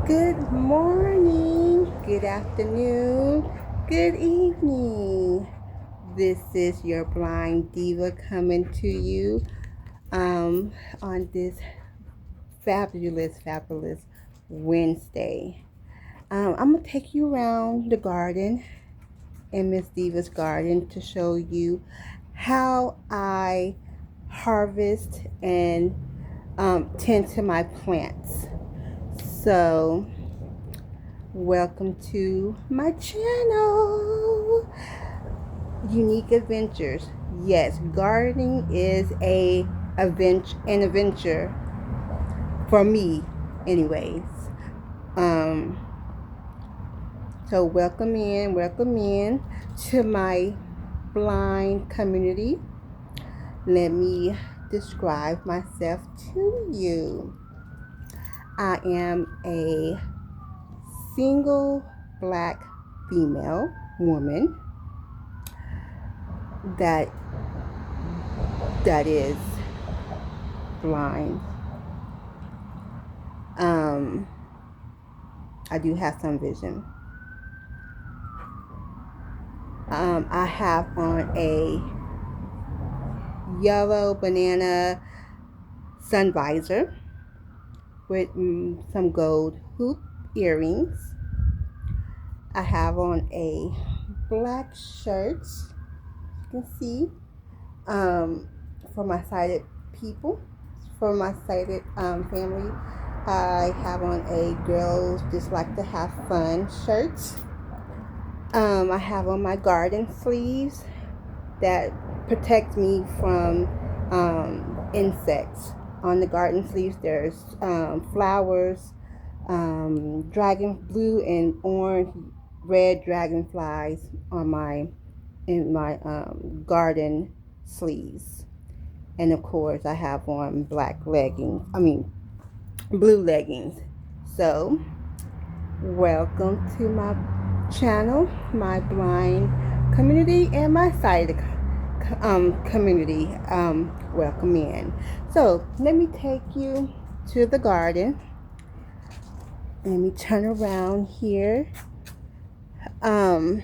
Good morning, good afternoon, good evening. This is your blind diva coming to you on this fabulous Wednesday. I'm going to take you around the garden in Miss Diva's garden to show you how I harvest and tend to my plants. So, welcome to my channel, Unique Adventures. Yes, gardening is an adventure for me, anyways. Um, so welcome in to my blind community. Let me describe myself to you. I am a single black female woman that is blind. I do have some vision. I have on a yellow banana sun visor with some gold hoop earrings. I have on a black shirt, you can see, for my sighted people, for my sighted family. I have on a girls just like to have fun shirt. I have on my garden sleeves that protect me from insects. On the garden sleeves there's flowers, dragon blue and orange, red dragonflies in my garden sleeves. And of course I have on blue leggings. So welcome to my channel, my blind community and my sighted community. Welcome in. So let me take you to the garden. Let me turn around here. I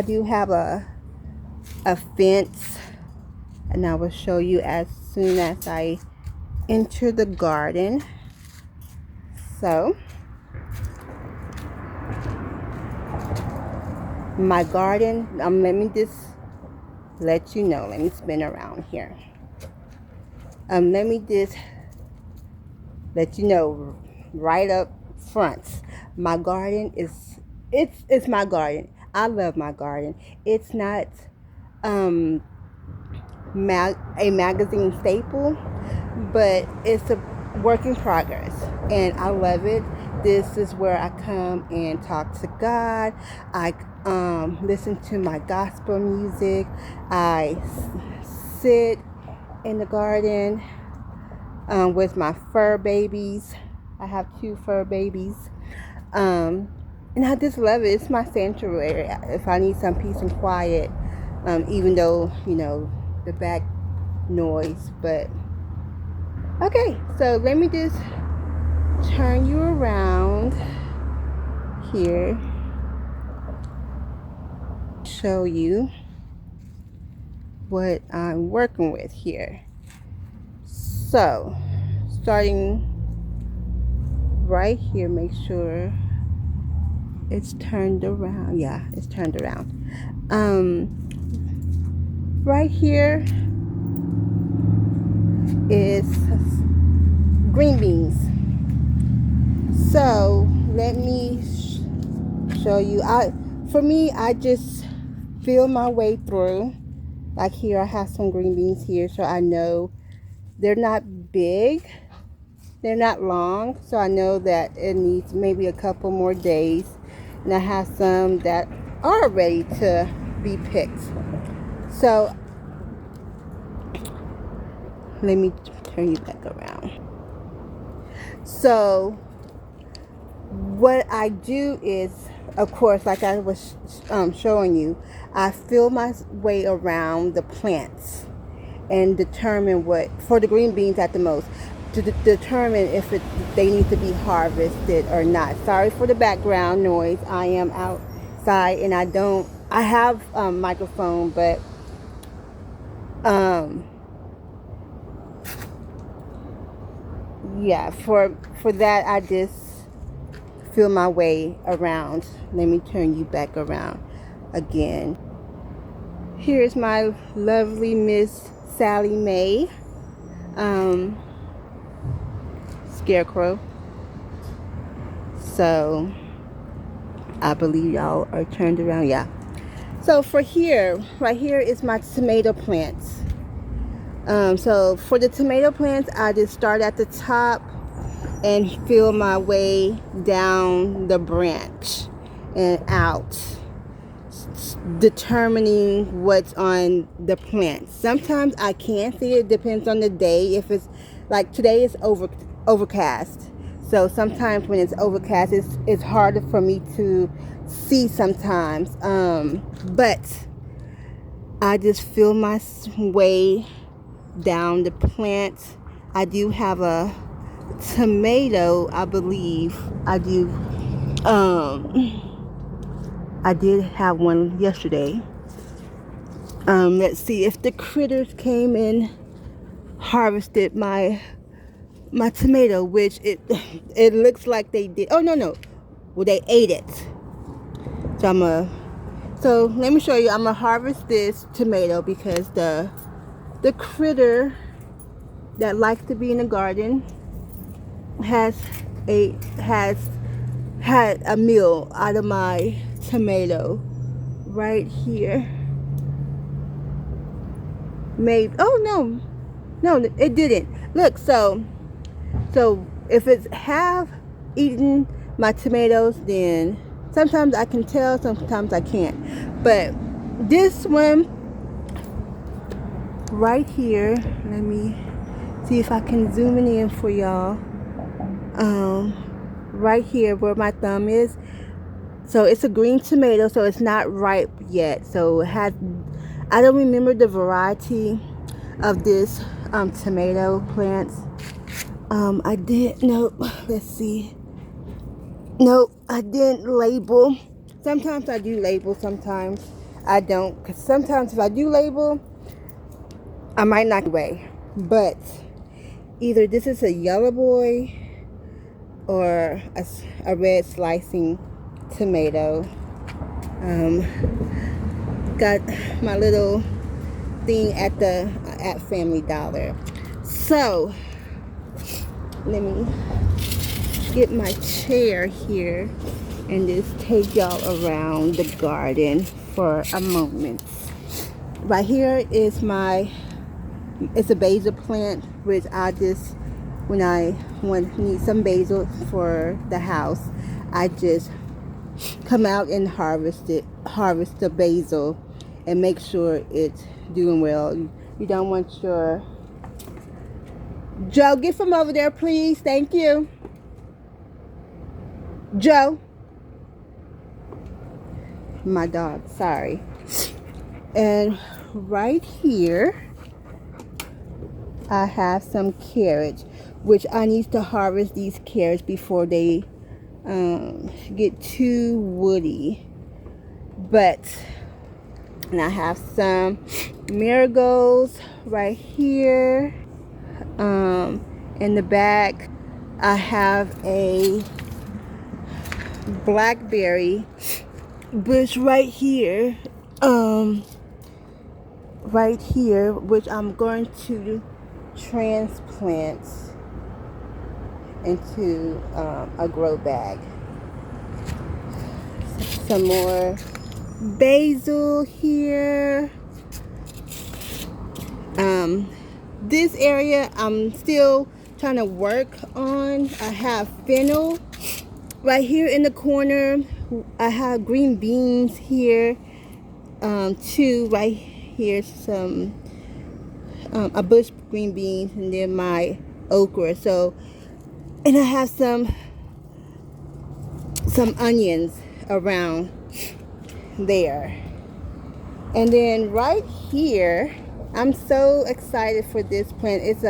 do have a fence, and I will show you as soon as I enter the garden. So my garden, let me just let you know. Let me spin around here. Let me just let you know right up front. My garden is it's my garden. I love my garden. It's not a magazine staple, but it's a work in progress, and I love it. This is where I come and talk to God. I listen to my gospel music. I sit in the garden with my fur babies. I have 2 fur babies. And I just love it. It's my sanctuary. If I need some peace and quiet, even though, the back noise. But, okay, so let me just turn you around here. Show you what I'm working with here. So, starting right here, make sure it's turned around. Yeah, it's turned around. Right here is green beans. So let me show you. For me, I just feel my way through. Like here, I have some green beans here, so I know they're not big. They're not long, so I know that it needs maybe a couple more days. And I have some that are ready to be picked. So let me turn you back around. So what I do is, of course, like I was showing you, I feel my way around the plants and determine what, for the green beans at the most, to determine if they need to be harvested or not. Sorry for the background noise. I am outside and I have a microphone, but yeah, for that I just feel my way around. Let me turn you back around again. Here's my lovely Miss Sally Mae scarecrow. So I believe y'all are turned around. Yeah. So for here, right here is my tomato plants. So for the tomato plants, I just start at the top and feel my way down the branch and out, determining what's on the plant. Sometimes I can't see it, depends on the day. If it's like today is overcast, so sometimes when it's overcast it's harder for me to see sometimes, but I just feel my way down the plant. I do have a tomato, I believe I do. I did have one yesterday. Let's see if the critters came and harvested my tomato, which it looks like they did. Oh no, well they ate it. So let me show you. I'm gonna harvest this tomato because the critter that likes to be in the garden has had a meal out of my tomato right here. Maybe, oh no, it didn't. Look, so if it's half eaten my tomatoes, then sometimes I can tell, sometimes I can't. But this one right here, let me see if I can zoom it in for y'all. Right here where my thumb is, so it's a green tomato, so it's not ripe yet. So it has, I don't remember the variety of this tomato plants. I did, nope, let's see. Nope, I didn't label. Sometimes I do label, sometimes I don't. Because sometimes if I do label, I might knock away. But either this is a yellow boy or a red slicing tomato. Got my little thing at Family Dollar. So let me get my chair here and just take y'all around the garden for a moment. Right here is it's a basil plant, which I just, when I need some basil for the house, I just come out and harvest the basil and make sure it's doing well. You don't want your Joe, get from over there, please. Thank you. Joe. My dog, sorry. And right here, I have some carrots, which I need to harvest these carrots before they get too woody. And I have some marigolds right here. In the back, I have a blackberry bush right here, which I'm going to transplant into a grow bag. Some more basil here. This area I'm still trying to work on. I have fennel right here in the corner. I have green beans here, too. Right here, some a bush green beans, and then my okra. So, and I have some onions around there. And then right here, I'm so excited for this plant. It's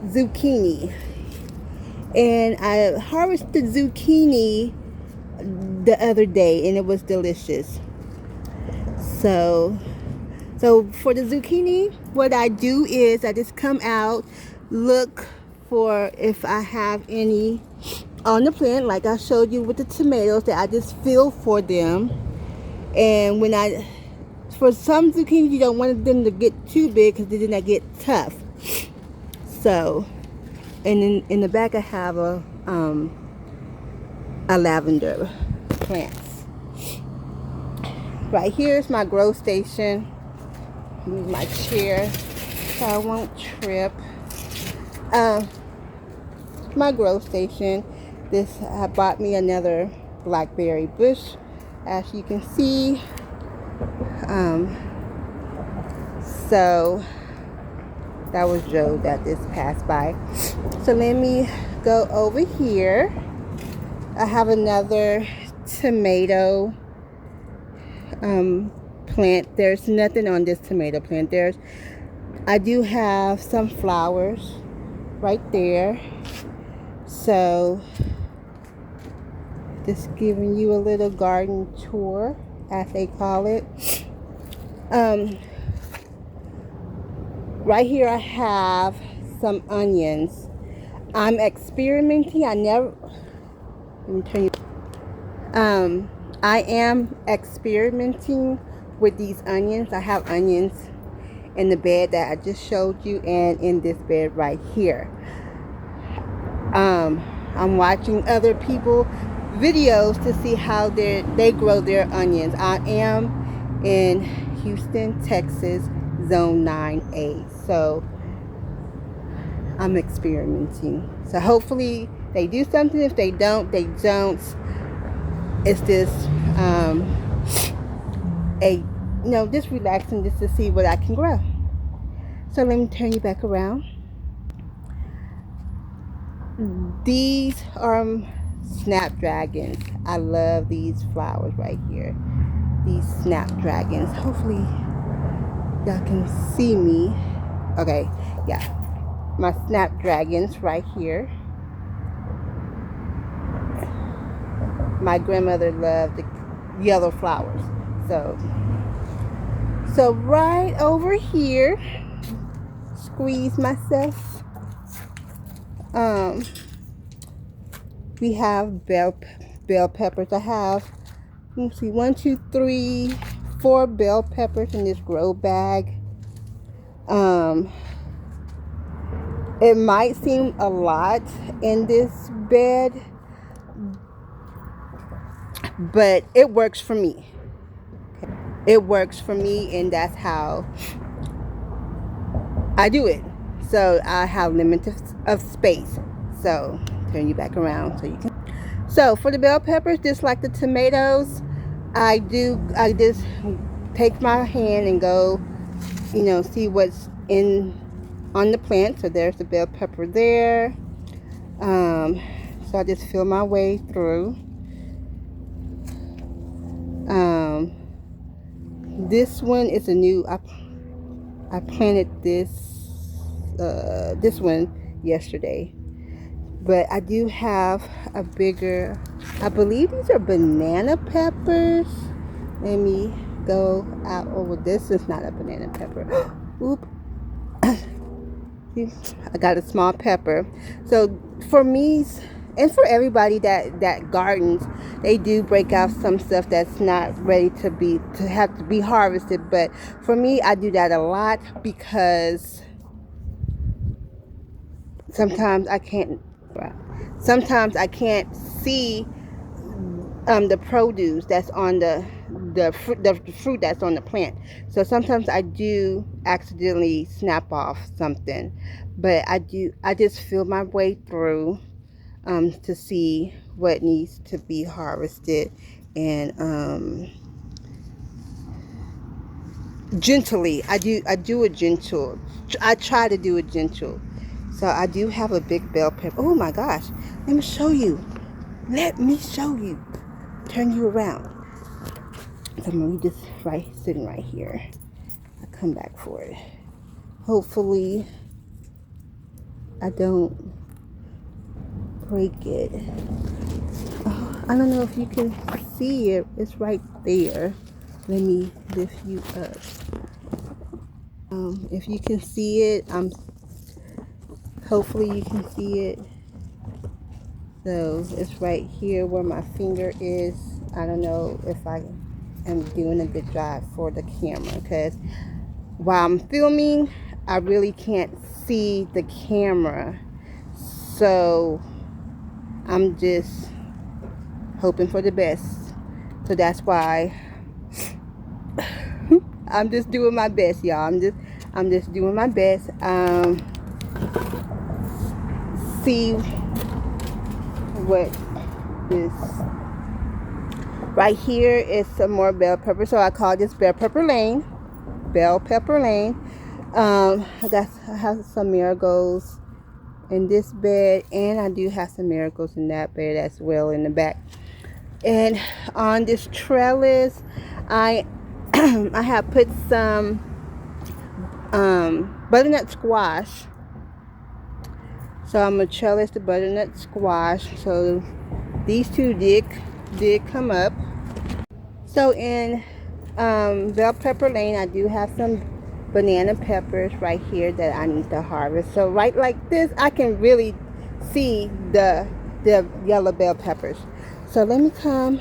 zucchini, and I harvested zucchini the other day, and it was delicious. So for the zucchini, what I do is I just come out, look for if I have any on the plant, like I showed you with the tomatoes, that I just feel for them. And for some zucchini, you don't want them to get too big because then they get tough. So, and in the back I have a lavender plants. Right here is my grow station. Move my chair so I won't trip. My grow station. I bought me another blackberry bush, as you can see. So that was Joe that just passed by. So let me go over here. I have another tomato plant. There's nothing on this tomato plant. I do have some flowers right there. So just giving you a little garden tour, as they call it. Right here I have some onions. I'm experimenting. Let me turn you. I am experimenting with these onions. I have onions in the bed that I just showed you, and in this bed right here. I'm watching other people videos to see how they grow their onions. I am in Houston, Texas, Zone 9A. So I'm experimenting. So hopefully they do something. If they don't, they don't. It's just just relaxing, just to see what I can grow. So let me turn you back around. These are snapdragons. I love these flowers right here. These snapdragons. Hopefully y'all can see me. Okay, yeah. My snapdragons right here. My grandmother loved the yellow flowers. So right over here, squeeze myself. We have bell peppers. I have, let's see, 1, 2, 3, 4 bell peppers in this grow bag. It might seem a lot in this bed, but it works for me. It works for me, and that's how I do it. So I have limited of space. So turn you back around so you can. So for the bell peppers, just like the tomatoes, I just take my hand and go, see what's on the plant. So there's the bell pepper there. So I just feel my way through. This one is a new. I planted this one yesterday, but I do have a bigger. I believe these are banana peppers. Let me go out over this. Is not a banana pepper. Oop. I got a small pepper. So for me and for everybody that gardens, they do break out some stuff that's not ready to have to be harvested. But for me, I do that a lot because sometimes I can't see the produce that's on the fruit that's on the plant. So sometimes I do accidentally snap off something, but I just feel my way through to see what needs to be harvested, and gently. I do it gentle. I try to do it gentle. So I do have a big bell pepper. Oh my gosh, let me show you. Turn you around. So I'm gonna leave this sitting right here. I'll come back for it. Hopefully I don't break it. Oh, I don't know if you can see it. It's right there. Let me lift you up. If you can see it, hopefully you can see it. So it's right here where my finger is. I don't know if I am doing a good job for the camera, because while I'm filming, I really can't see the camera. So I'm just hoping for the best. So that's why I'm just doing my best, y'all. I'm just doing my best. See what this right here is some more bell pepper. So I call this bell pepper lane. Bell pepper lane. I have some marigolds in this bed, and I do have some marigolds in that bed as well in the back. And on this trellis, I I have put some butternut squash. So I'm gonna trellis the butternut squash. So these two did come up. So in bell pepper lane, I do have some banana peppers right here that I need to harvest. So right like this, I can really see the yellow bell peppers. So let me come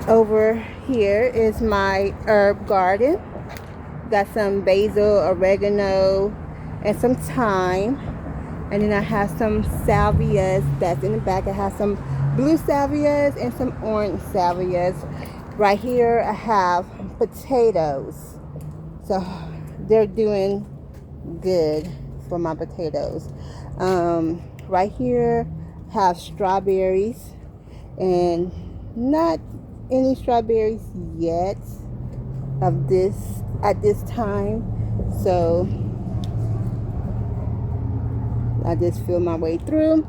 over. Here is my herb garden. Got some basil, oregano, and some thyme. And then I have some salvias that's in the back. I have some blue salvias and some orange salvias. Right here I have potatoes. So they're doing good for my potatoes. Right here I have strawberries, and not any strawberries yet at this time. So I just feel my way through.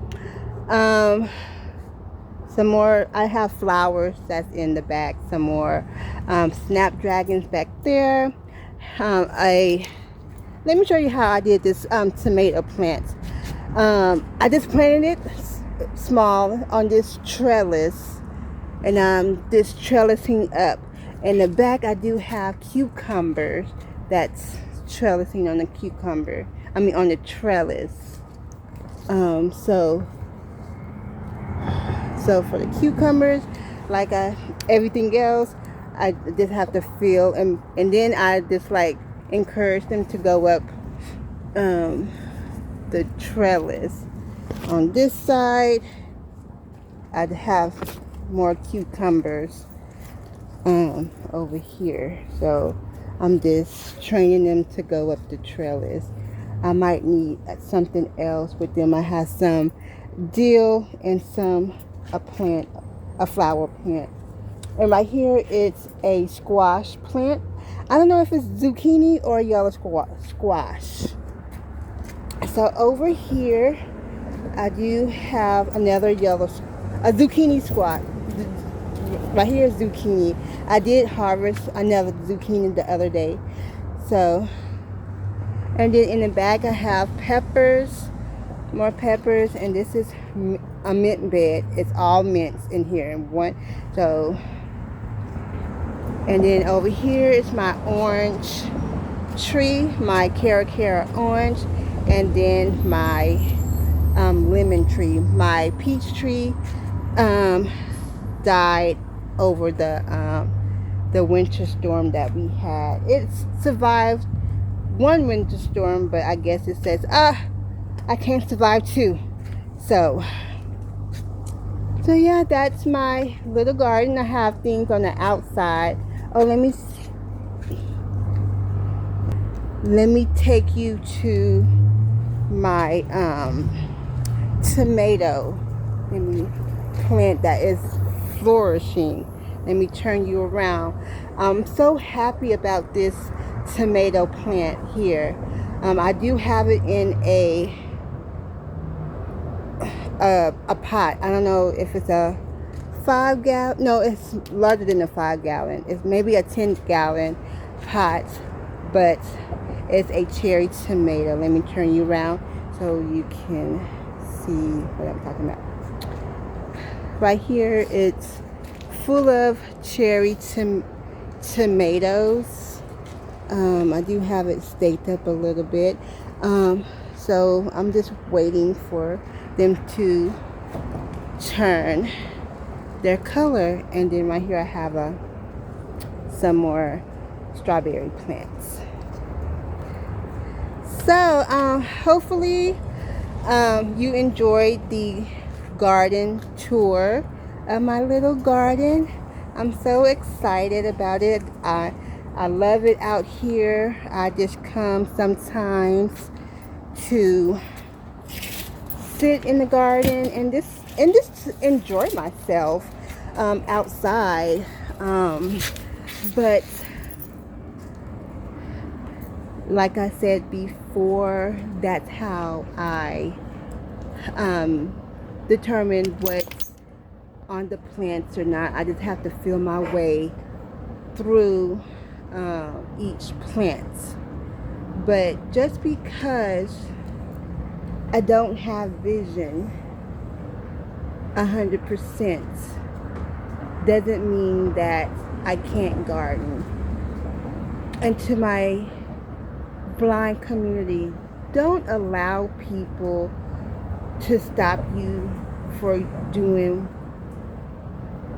Some more, I have flowers that's in the back. Some more snapdragons back there. Let me show you how I did this tomato plant. I just planted it small on this trellis, and I'm just trellising up. In the back, I do have cucumbers that's trellising on the on the trellis. So for the cucumbers, like everything else, I just have to feel, and then I just like encourage them to go up the trellis. On this side, I'd have more cucumbers over here. So I'm just training them to go up the trellis. I might need something else with them. I have some dill and a flower plant. And right here it's a squash plant. I don't know if it's zucchini or yellow squash. So over here I do have another a zucchini squash. Right here is zucchini. I did harvest another zucchini the other day. So, and then in the back I have peppers, more peppers, and this is a mint bed. It's all mints in here in one. So, and then over here is my orange tree, my Cara orange, and then my lemon tree. My peach tree died over the winter storm that we had. It survived one winter storm, but I guess it says I can't survive two. So yeah, that's my little garden. I have things on the outside. Oh, let me take you to my tomato plant that is flourishing. Let me turn you around. I'm so happy about this tomato plant here. I do have it in a pot. I don't know if it's a 5 gallon. No, it's larger than a 5 gallon. It's maybe a 10 gallon pot, but is a cherry tomato. Let me turn you around so you can see what I'm talking about. Right here, it's full of cherry tomatoes. I do have it staked up a little bit. So I'm just waiting for them to turn their color. And then right here I have some more strawberry plants. So hopefully you enjoyed the garden tour of my little garden. I'm so excited about it. I love it out here. I just come sometimes to sit in the garden and just enjoy myself outside. But like I said before, that's how I determine what's on the plants or not. I just have to feel my way through each plant. But just because I don't have vision 100% doesn't mean that I can't garden. And to my blind community, don't allow people to stop you for doing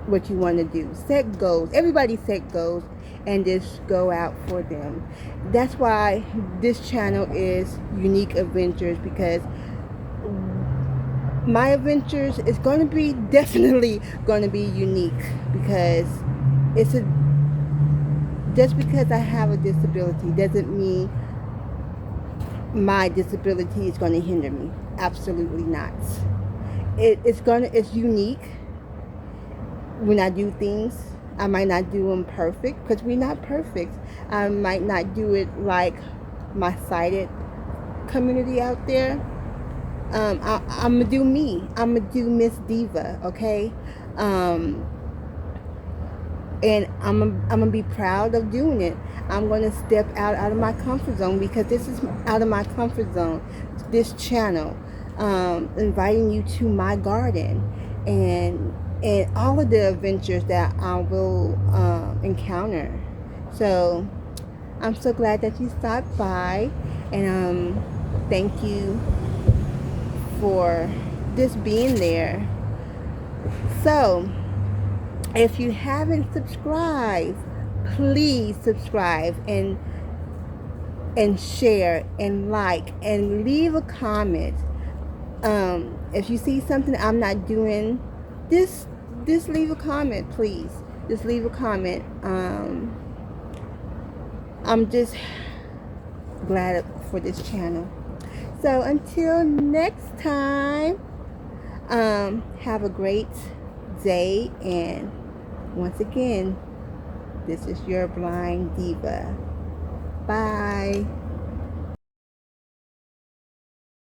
what you want to do. Set goals. Everybody set goals and just go out for them. That's why this channel is Unique Adventures, because my adventures is going to be definitely going to be unique, because it's a just because I have a disability doesn't mean my disability is going to hinder me. Absolutely not. It's unique. When I do things, I might not do them perfect, because we're not perfect. I might not do it like my sighted community out there. I'm gonna do me. I'm gonna do Miss Diva, okay? And I'm gonna be proud of doing it. I'm gonna step out of my comfort zone, because this is out of my comfort zone. This channel, inviting you to my garden, and all of the adventures that I will encounter. So I'm so glad that you stopped by, and thank you for just being there. So if you haven't subscribed, please subscribe and share and like and leave a comment. If you see something I'm not doing, just leave a comment, please. Just leave a comment. I'm just glad for this channel. So until next time, have a great day, and once again, this is your blind diva. Bye.